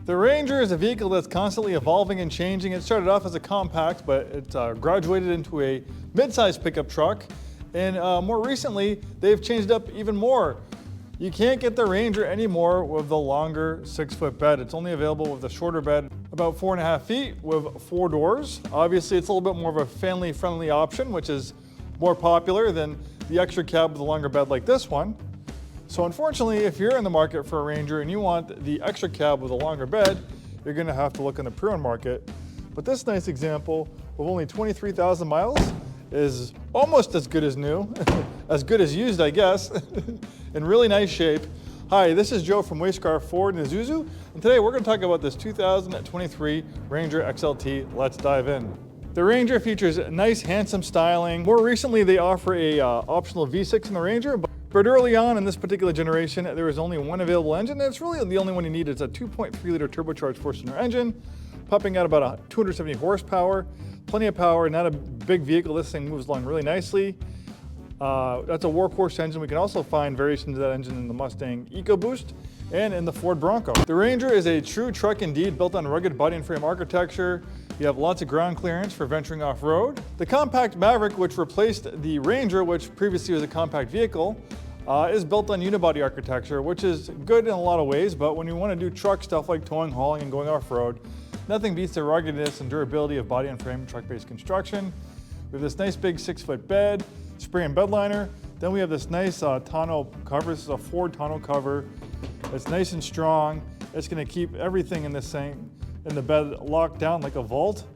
The Ranger is a vehicle that's constantly evolving and changing. It started off as a compact, but it graduated into a mid-size pickup truck. And more recently, they've changed up even more. You can't get the Ranger anymore with the longer 6-foot bed. It's only available with a shorter bed, about 4.5 feet with 4 doors. Obviously, it's a little bit more of a family-friendly option, which is more popular than the extra cab with a longer bed like this one. So unfortunately, if you're in the market for a Ranger and you want the extra cab with a longer bed, you're gonna have to look in the pre-owned market. But this nice example with only 23,000 miles is almost as good as new, as good as used, I guess, in really nice shape. Hi, this is Joe from Way Scarff Ford Isuzu, and today we're gonna talk about this 2023 Ranger XLT. Let's dive in. The Ranger features nice, handsome styling. More recently, they offer a optional V6 in the Ranger, but early on in this particular generation, there was only one available engine, and it's really the only one you need. It's a 2.3 liter turbocharged 4-cylinder engine, pumping out about 270 horsepower, plenty of power, not a big vehicle. This thing moves along really nicely. That's a workhorse engine. We can also find variations of that engine in the Mustang EcoBoost and in the Ford Bronco. The Ranger is a true truck indeed, built on rugged body and frame architecture. You have lots of ground clearance for venturing off-road. The compact Maverick, which replaced the Ranger, which previously was a compact vehicle, is built on unibody architecture, which is good in a lot of ways, but when you want to do truck stuff like towing, hauling, and going off-road, nothing beats the ruggedness and durability of body and frame truck-based construction. We have this nice big 6-foot bed, spray and bed liner. Then we have this nice tonneau cover. This is a Ford tonneau cover. It's nice and strong. It's going to keep everything in this thing in the bed locked down like a vault.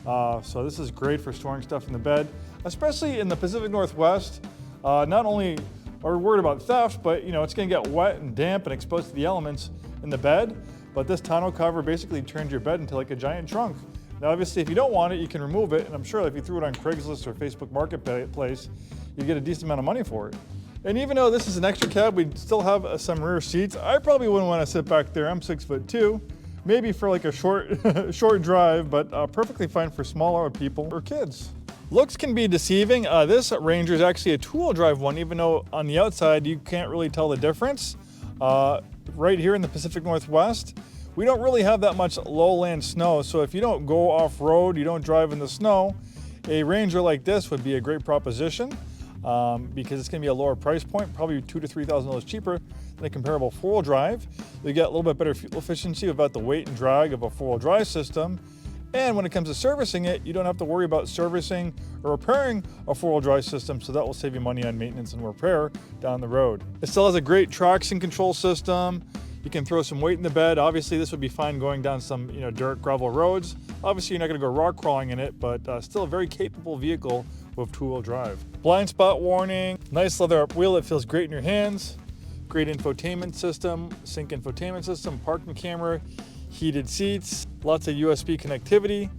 So this is great for storing stuff in the bed, especially in the Pacific Northwest. Not only are we worried about theft, but it's going to get wet and damp and exposed to the elements in the bed. But this tonneau cover basically turns your bed into like a giant trunk. Now, obviously, if you don't want it, you can remove it. And I'm sure if you threw it on Craigslist or Facebook Marketplace, you get a decent amount of money for it. And even though this is an extra cab, we still have some rear seats. I probably wouldn't want to sit back there. I'm 6'2". Maybe for like a short drive, but perfectly fine for smaller people or kids. Looks can be deceiving. This Ranger is actually a two-wheel drive one, even though on the outside you can't really tell the difference. Right here in the Pacific Northwest, we don't really have that much lowland snow, so if you don't go off-road, you don't drive in the snow, a Ranger like this would be a great proposition because it's going to be a lower price point, probably $2,000 to $3,000 cheaper than a comparable four-wheel drive. You get a little bit better fuel efficiency without the weight and drag of a four-wheel drive system. And when it comes to servicing it, you don't have to worry about servicing or repairing a four-wheel drive system, so that will save you money on maintenance and repair down the road. It still has a great traction control system. You can throw some weight in the bed. Obviously, this would be fine going down some dirt, gravel roads. Obviously, you're not going to go rock crawling in it, but still a very capable vehicle with two-wheel drive. Blind spot warning, nice leather up wheel that feels great in your hands. Great infotainment system, sync infotainment system, parking camera, heated seats, lots of USB connectivity,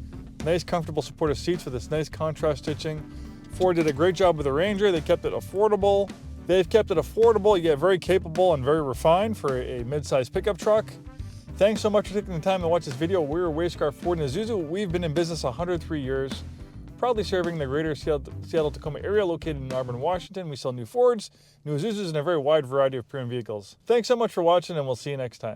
nice comfortable supportive seats with this nice contrast stitching. Ford did a great job with the Ranger. They kept it affordable. They've kept it affordable, yet very capable and very refined for a mid-size pickup truck. Thanks so much for taking the time to watch this video. We're Way Scarff Ford Isuzu. We've been in business 103 years, proudly serving the greater Seattle-Tacoma area located in Auburn, Washington. We sell new Fords, new Isuzus, and a very wide variety of pre-owned vehicles. Thanks so much for watching, and we'll see you next time.